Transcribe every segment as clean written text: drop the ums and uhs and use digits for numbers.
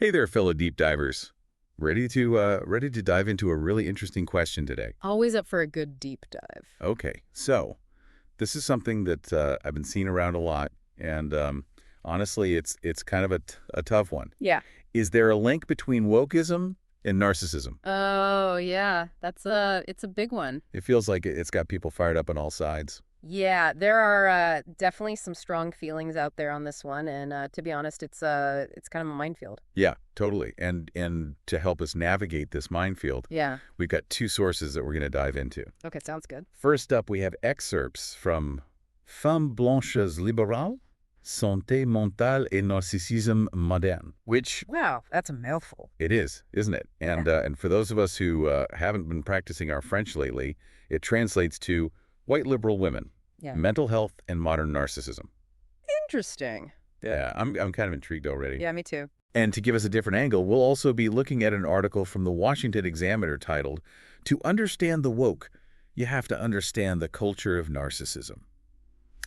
Hey there, fellow deep divers. Ready to dive into a really interesting question today. Always up for a good deep dive. Okay, so this is something that I've been seeing around a lot, and honestly, it's kind of a tough one. Yeah. Is there a link between wokism and narcissism? Oh, yeah. It's a big one. It feels like it's got people fired up on all sides. Yeah, there are definitely some strong feelings out there on this one, and to be honest, it's kind of a minefield. Yeah, totally. And to help us navigate this minefield, Yeah. we've got two sources that we're going to dive into. Okay, sounds good. First up, we have excerpts from Femmes Blanches Libérales, Santé Mentale et Narcissisme Moderne, which Wow, that's a mouthful. it is, isn't it? And for those of us who haven't been practicing our French lately, it translates to white liberal women, Yeah. mental health, and modern narcissism. Interesting. Yeah, I'm kind of intrigued already. Yeah, me too. And to give us a different angle, we'll also be looking at an article from the Washington Examiner titled, "To Understand the Woke, You Have to Understand the Culture of Narcissism."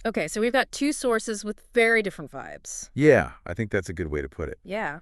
Okay, so we've got two sources with very different vibes. Yeah, I think that's a good way to put it. Yeah.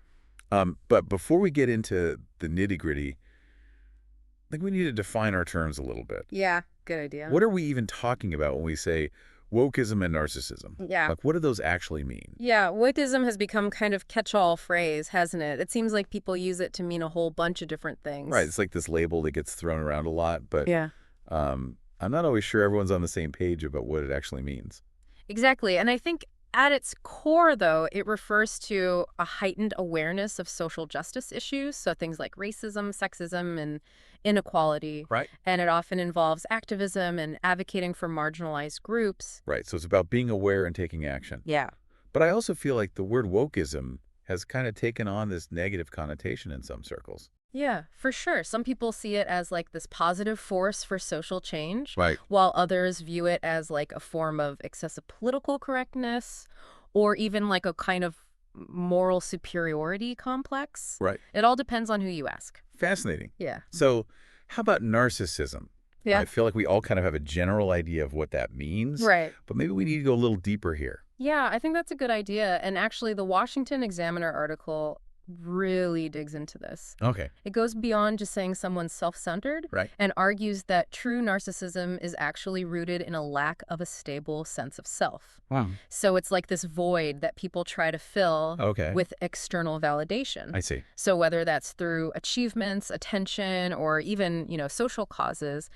But before we get into the nitty-gritty, I think we need to define our terms a little bit. Yeah, good idea. What are we even talking about when we say wokeism and narcissism? Yeah. Like, what do those actually mean? Yeah, wokeism has become kind of catch-all phrase, hasn't it? It seems like people use it to mean a whole bunch of different things. Right, it's like this label that gets thrown around a lot, but Yeah. I'm not always sure everyone's on the same page about what it actually means. Exactly. And I think at its core, though, it refers to a heightened awareness of social justice issues. So things like racism, sexism, and inequality. Right. And it often involves activism and advocating for marginalized groups. Right, so it's about being aware and taking action. Yeah. But I also feel like the word wokeism has kind of taken on this negative connotation in some circles. Yeah, for sure. Some people see it as like this positive force for social change, Right. while others view it as like a form of excessive political correctness or even like a kind of moral superiority complex. Right. It all depends on who you ask. Fascinating. Yeah. So how about narcissism? Yeah. I feel like we all kind of have a general idea of what that means. Right. But maybe we need to go a little deeper here. Yeah, I think that's a good idea. And actually, the Washington Examiner article really digs into this. Okay. It goes beyond just saying someone's self-centered Right. and argues that true narcissism is actually rooted in a lack of a stable sense of self. Wow. So it's like this void that people try to fill Okay. with external validation. I see. So whether that's through achievements, attention, or even, social causes,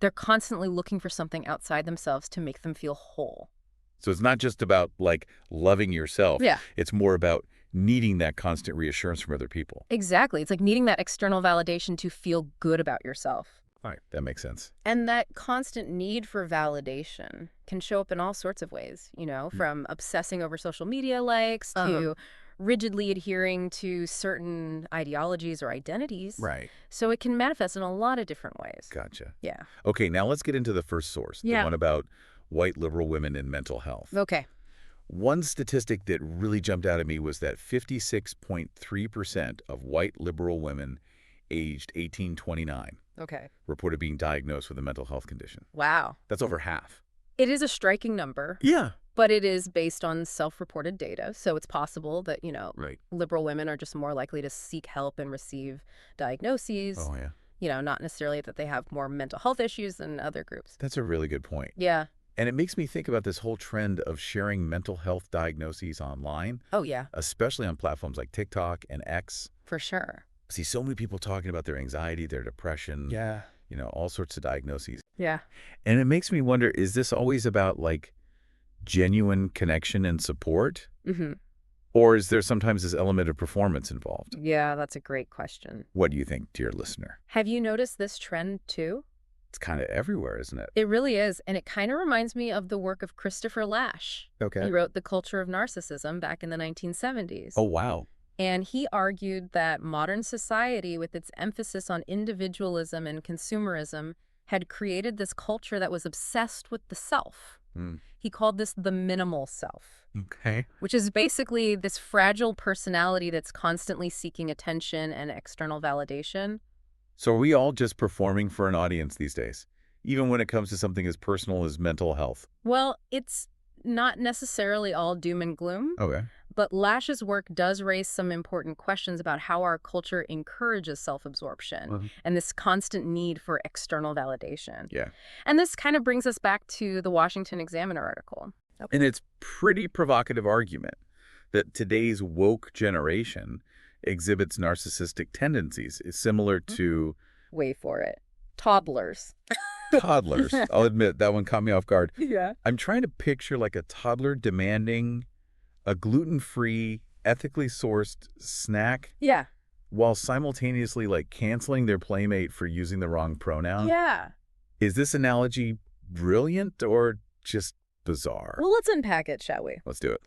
they're constantly looking for something outside themselves to make them feel whole. So it's not just about, like, loving yourself. Yeah. It's more about needing that constant reassurance from other people. Exactly. It's like needing that external validation to feel good about yourself. All right. That makes sense. And that constant need for validation can show up in all sorts of ways, from obsessing over social media likes to rigidly adhering to certain ideologies or identities. Right. So it can manifest in a lot of different ways. Gotcha. Yeah. Okay, now let's get into the first source, the Yeah. one about white liberal women and mental health. Okay. One statistic that really jumped out at me was that 56.3% of white liberal women aged 18-29 Okay. reported being diagnosed with a mental health condition. Wow. That's over half. It is a striking number, Yeah. but it is based on self-reported data. So it's possible that, Right. liberal women are just more likely to seek help and receive diagnoses. Oh, yeah. Not necessarily that they have more mental health issues than other groups. That's a really good point. Yeah. And it makes me think about this whole trend of sharing mental health diagnoses online, Oh, yeah, especially on platforms like TikTok and X. for sure. I see so many people talking about their anxiety, their depression, Yeah. all sorts of diagnoses. Yeah. And it makes me wonder, is this always about, like, genuine connection and support? Mm-hmm. Or is there sometimes this element of performance involved? Yeah, that's a great question. What do you think, dear listener? Have you noticed this trend, too? It's kind of everywhere, isn't it? It really is, and it kind of reminds me of the work of Christopher Lash. Okay. He wrote The Culture of Narcissism back in the 1970s. Oh, wow. And he argued that modern society, with its emphasis on individualism and consumerism, had created this culture that was obsessed with the self. He called this the minimal self, Okay. which is basically this fragile personality that's constantly seeking attention and external validation. So are we all just performing for an audience these days, even when it comes to something as personal as mental health? Well, it's not necessarily all doom and gloom, Okay. but Lash's work does raise some important questions about how our culture encourages self-absorption and this constant need for external validation. Yeah. And this kind of brings us back to the Washington Examiner article. And it's pretty provocative argument that today's woke generation exhibits narcissistic tendencies is similar to Wait for it. Toddlers. toddlers. I'll admit that one caught me off guard. Yeah. I'm trying to picture like a toddler demanding a gluten-free, ethically sourced snack Yeah. while simultaneously like canceling their playmate for using the wrong pronoun. Yeah. Is this analogy brilliant or just bizarre? Well, let's unpack it, shall we? Let's do it.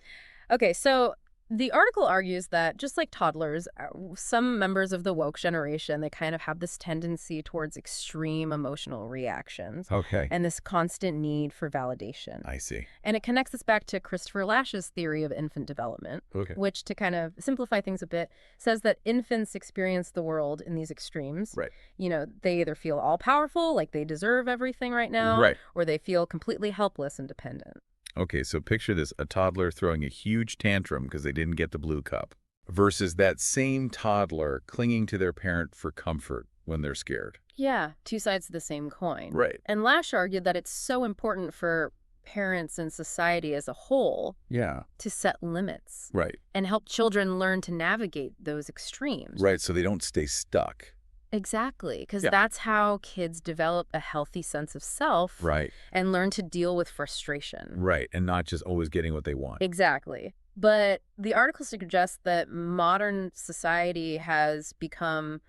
Okay, so the article argues that just like toddlers, some members of the woke generation, they kind of have this tendency towards extreme emotional reactions Okay. and this constant need for validation. I see. And it connects us back to Christopher Lash's theory of infant development, Okay. which, to kind of simplify things a bit, says that infants experience the world in these extremes. Right. You know, they either feel all-powerful, like they deserve everything right now, Right. or they feel completely helpless and dependent. Okay, so picture this, a toddler throwing a huge tantrum because they didn't get the blue cup versus that same toddler clinging to their parent for comfort when they're scared. Yeah, two sides of the same coin. Right. And Lash argued that it's so important for parents and society as a whole Yeah. to set limits Right. and help children learn to navigate those extremes. Right, so they don't stay stuck. Exactly, because Yeah. that's how kids develop a healthy sense of self Right. and learn to deal with frustration. Right, and not just always getting what they want. Exactly. But the article suggests that modern society has become,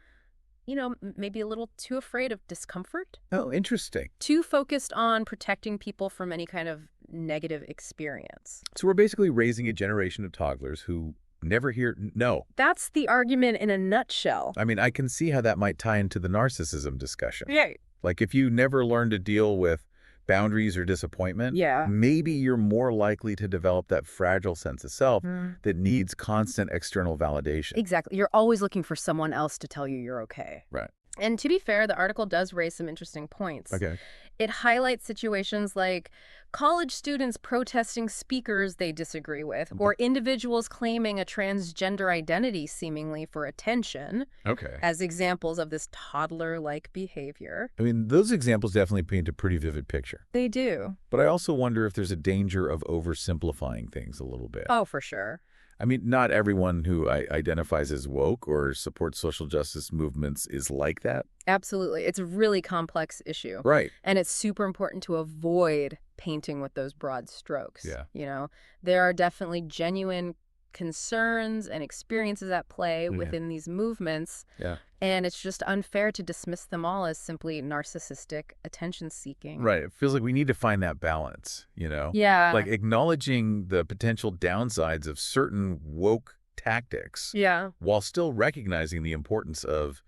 you know, maybe a little too afraid of discomfort, Oh, interesting. too focused on protecting people from any kind of negative experience. So we're basically raising a generation of toddlers who never hear no. That's the argument in a nutshell. I mean, I can see how that might tie into the narcissism discussion. Yeah. Like if you never learn to deal with boundaries or disappointment, Yeah. maybe you're more likely to develop that fragile sense of self that needs constant external validation. Exactly. You're always looking for someone else to tell you you're okay. Right. And to be fair, the article does raise some interesting points. Okay. It highlights situations like college students protesting speakers they disagree with, or individuals claiming a transgender identity seemingly for attention, Okay. as examples of this toddler-like behavior. I mean, those examples definitely paint a pretty vivid picture. They do. But I also wonder if there's a danger of oversimplifying things a little bit. Oh, for sure. I mean, not everyone who identifies as woke or supports social justice movements is like that. Absolutely. It's a really complex issue. Right. And it's super important to avoid painting with those broad strokes. Yeah. You know, there are definitely genuine concerns and experiences at play within these movements. Yeah. And it's just unfair to dismiss them all as simply narcissistic attention-seeking. Right. It feels like we need to find that balance, you know? Yeah. Like acknowledging the potential downsides of certain woke tactics Yeah. while still recognizing the importance of,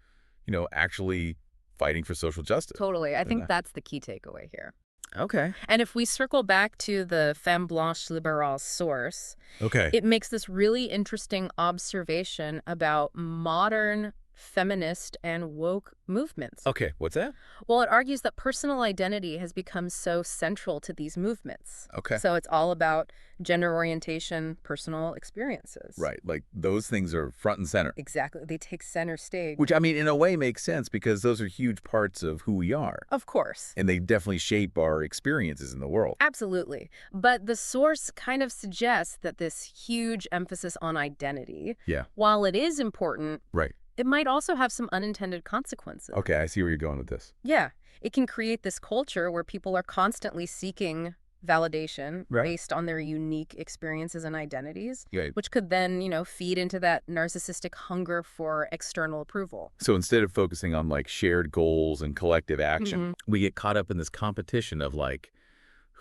you know, actually fighting for social justice. Totally. I think that's the key takeaway here. Okay. And if we circle back to the Femme Blanche Liberale source, Okay. it makes this really interesting observation about modern feminist and woke movements. Okay. What's that? Well, it argues that personal identity has become so central to these movements. Okay. So it's all about gender orientation, personal experiences. Right. Like those things are front and center. Exactly. They take center stage. Which, I mean, in a way makes sense because those are huge parts of who we are. Of course. And they definitely shape our experiences in the world. Absolutely. But the source kind of suggests that this huge emphasis on identity, Yeah. while it is important, Right. it might also have some unintended consequences. Okay. I see where you're going with this. Yeah. It can create this culture where people are constantly seeking validation Right. based on their unique experiences and identities, Right. which could then, you know, feed into that narcissistic hunger for external approval. So instead of focusing on like shared goals and collective action, we get caught up in this competition of like,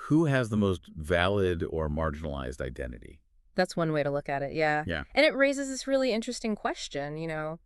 who has the most valid or marginalized identity? That's one way to look at it, yeah. Yeah. And it raises this really interesting question, you know,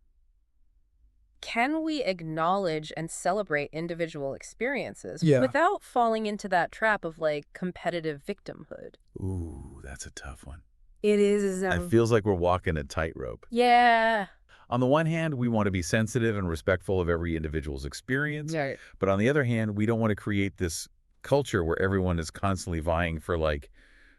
can we acknowledge and celebrate individual experiences without falling into that trap of like competitive victimhood? Ooh, that's a tough one. It is. It feels like we're walking a tightrope. Yeah. On the one hand, we want to be sensitive and respectful of every individual's experience. Right. But on the other hand, we don't want to create this culture where everyone is constantly vying for like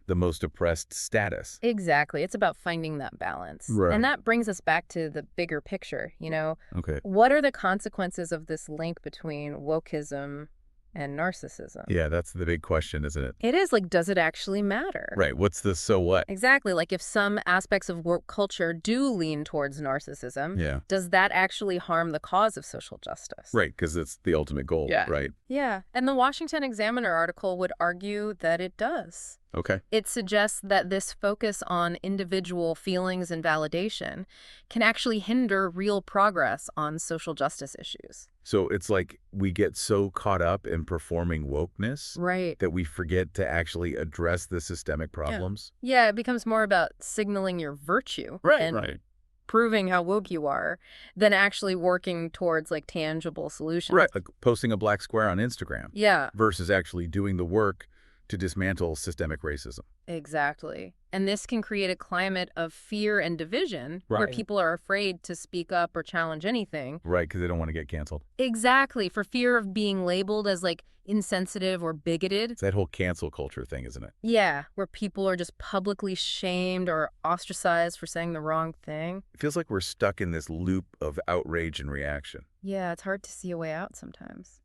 the most oppressed status. Exactly. It's about finding that balance. Right. And that brings us back to the bigger picture, Okay. What are the consequences of this link between wokism and narcissism? Yeah, that's the big question, isn't it? It is like, does it actually matter? Right. What's the so what? Exactly. Like if some aspects of woke culture do lean towards narcissism, Yeah. does that actually harm the cause of social justice? Right, because it's the ultimate goal, Yeah. right? Yeah. And the Washington Examiner article would argue that it does. Okay. It suggests that this focus on individual feelings and validation can actually hinder real progress on social justice issues. So it's like we get so caught up in performing wokeness Right. that we forget to actually address the systemic problems. Yeah, it becomes more about signaling your virtue and Right. proving how woke you are than actually working towards like tangible solutions. Right. Like posting a black square on Instagram Yeah, versus actually doing the work to dismantle systemic racism. exactly. And this can create a climate of fear and division where Right. people are afraid to speak up or challenge anything. Right, because they don't want to get canceled. Exactly, for fear of being labeled as like insensitive or bigoted. It's that whole cancel culture thing, isn't it? Yeah, where people are just publicly shamed or ostracized for saying the wrong thing. It feels like we're stuck in this loop of outrage and reaction. Yeah, it's hard to see a way out sometimes.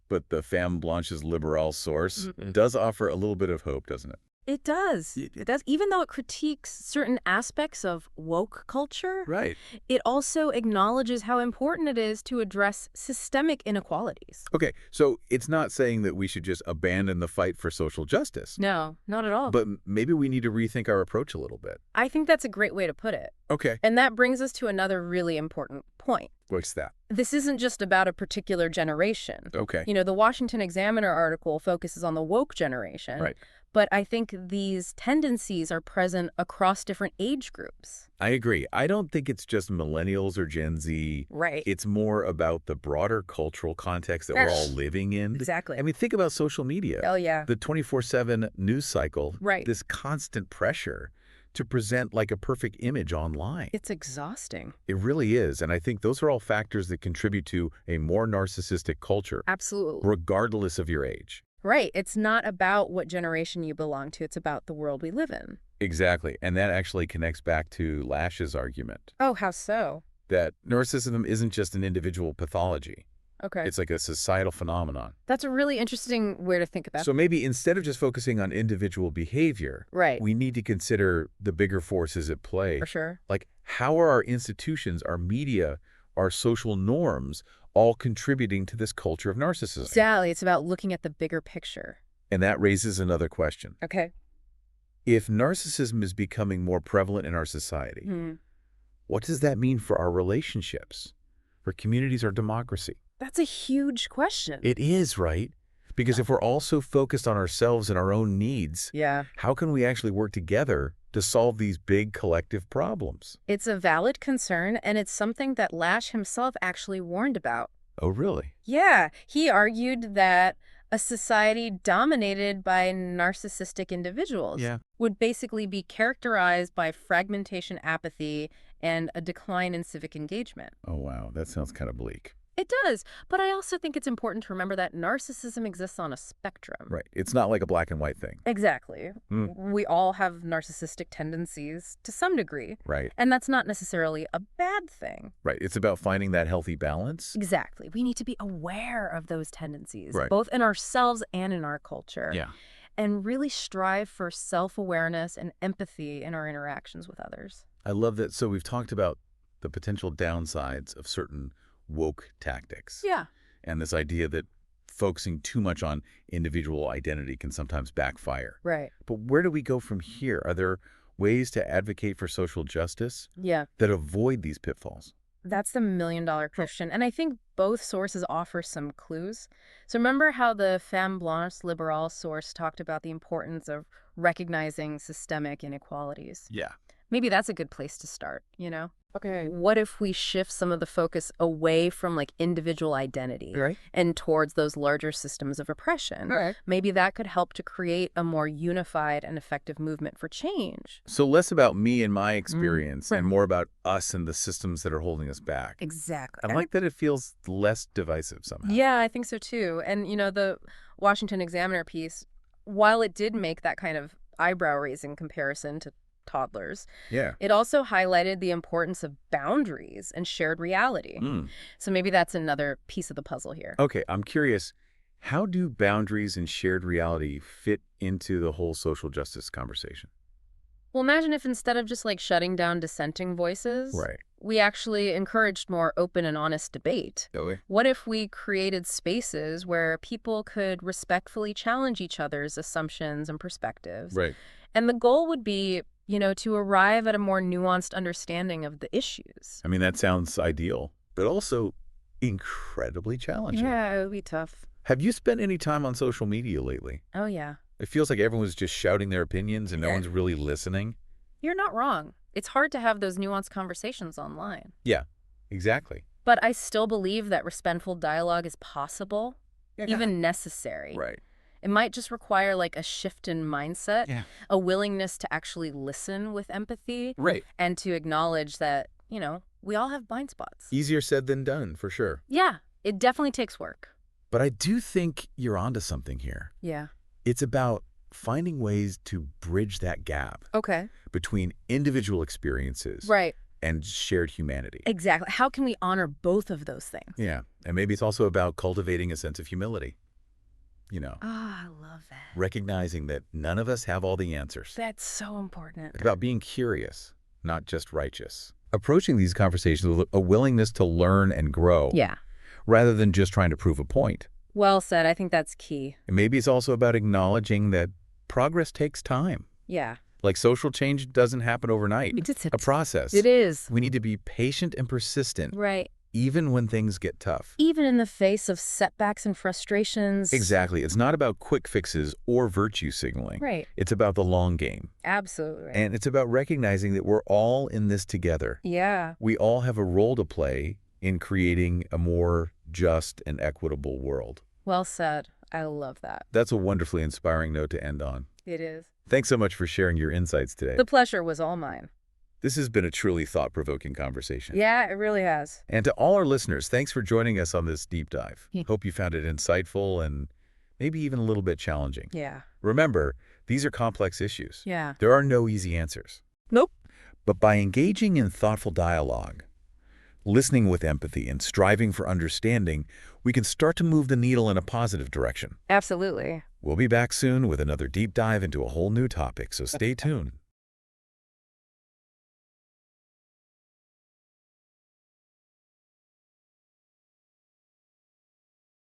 But the Femme Blanche's liberal source Mm-mm. does offer a little bit of hope, doesn't it? It does. It does. Even though it critiques certain aspects of woke culture, Right. it also acknowledges how important it is to address systemic inequalities. Okay, so it's not saying that we should just abandon the fight for social justice, No, not at all. but maybe we need to rethink our approach a little bit. I think that's a great way to put it. Okay. And that brings us to another really important point. What's that? This isn't just about a particular generation. Okay. The Washington Examiner article focuses on the woke generation. Right. But I think these tendencies are present across different age groups. I agree. I don't think it's just millennials or Gen Z. Right. It's more about the broader cultural context that we're all living in. Exactly. I mean, think about social media. Oh, yeah. The 24/7 news cycle. Right. This constant pressure to present like a perfect image online. It's exhausting. It really is. And I think those are all factors that contribute to a more narcissistic culture, Absolutely. regardless of your age. Right. It's not about what generation you belong to. It's about the world we live in. Exactly. And that actually connects back to Lash's argument Oh, how so? that narcissism isn't just an individual pathology. Okay. It's like a societal phenomenon. That's a really interesting way to think about it. So maybe instead of just focusing on individual behavior, Right. we need to consider the bigger forces at play. For sure. Like, how are our institutions, our media, our social norms all contributing to this culture of narcissism? Exactly. It's about looking at the bigger picture. And that raises another question. Okay. If narcissism is becoming more prevalent in our society, Hmm. what does that mean for our relationships, for communities, or democracy? That's a huge question. It is, right? Because if we're all so focused on ourselves and our own needs, Yeah. how can we actually work together to solve these big collective problems? It's a valid concern, and it's something that Lash himself actually warned about. Oh, really? Yeah, he argued that a society dominated by narcissistic individuals Yeah. would basically be characterized by fragmentation, apathy, and a decline in civic engagement. Oh, wow. That sounds kind of bleak. It does, but I also think it's important to remember that narcissism exists on a spectrum. Right. It's not like a black and white thing. Exactly. Mm. We all have narcissistic tendencies to some degree, Right. and that's not necessarily a bad thing. Right. It's about finding that healthy balance. Exactly. We need to be aware of those tendencies, Right. both in ourselves and in our culture. Yeah. And really strive for self-awareness and empathy in our interactions with others. I love that. So we've talked about the potential downsides of certain woke tactics. Yeah. And this idea that focusing too much on individual identity can sometimes backfire. Right. But where do we go from here? Are there ways to advocate for social justice Yeah. that avoid these pitfalls? That's the million-dollar question. And I think both sources offer some clues. So remember how the Femme Blanche liberal source talked about the importance of recognizing systemic inequalities? Yeah. Maybe that's a good place to start, Okay. What if we shift some of the focus away from like individual identity Right. and towards those larger systems of oppression? Right. Maybe that could help to create a more unified and effective movement for change. So less about me and my experience right. and more about us and the systems that are holding us back. Exactly. I like that it feels less divisive somehow. Yeah, I think so too. And, the Washington Examiner piece, while it did make that kind of eyebrow-raising comparison to toddlers. Yeah. It also highlighted the importance of boundaries and shared reality. So maybe that's another piece of the puzzle here. Okay, I'm curious, how do boundaries and shared reality fit into the whole social justice conversation? Well, imagine if instead of just like shutting down dissenting voices, Right. we actually encouraged more open and honest debate. Oh, What if we created spaces where people could respectfully challenge each other's assumptions and perspectives? right. And the goal would be, to arrive at a more nuanced understanding of the issues. I mean, that sounds ideal, but also incredibly challenging. Yeah, it would be tough. Have you spent any time on social media lately? Oh, yeah. It feels like everyone's just shouting their opinions and no one's really listening. You're not wrong. It's hard to have those nuanced conversations online. Yeah, exactly. But I still believe that respectful dialogue is possible, even necessary. Right. It might just require like a shift in mindset, Yeah. a willingness to actually listen with empathy, Right. and to acknowledge that, we all have blind spots. Easier said than done, for sure. Yeah, it definitely takes work. But I do think you're onto something here. Yeah. It's about finding ways to bridge that gap Okay. between individual experiences Right. and shared humanity. Exactly. How can we honor both of those things? Yeah. And maybe it's also about cultivating a sense of humility. I love that. Recognizing that none of us have all the answers. That's so important. It's about being curious, not just righteous. Approaching these conversations with a willingness to learn and grow, Yeah. rather than just trying to prove a point. Well said. I think that's key. And maybe it's also about acknowledging that progress takes time. Yeah. Like social change doesn't happen overnight. It's A process. It is. We need to be patient and persistent, Right. even when things get tough. Even in the face of setbacks and frustrations. Exactly. It's not about quick fixes or virtue signaling. Right. It's about the long game. Absolutely right. And it's about recognizing that we're all in this together. Yeah. We all have a role to play in creating a more just and equitable world. Well said. I love that. That's a wonderfully inspiring note to end on. It is. Thanks so much for sharing your insights today. The pleasure was all mine. This has been a truly thought-provoking conversation. Yeah, it really has. And to all our listeners, thanks for joining us on this deep dive. Hope you found it insightful and maybe even a little bit challenging. Yeah. Remember, these are complex issues. Yeah. There are no easy answers. Nope. But by engaging in thoughtful dialogue, listening with empathy, and striving for understanding, we can start to move the needle in a positive direction. Absolutely. We'll be back soon with another deep dive into a whole new topic, so stay tuned.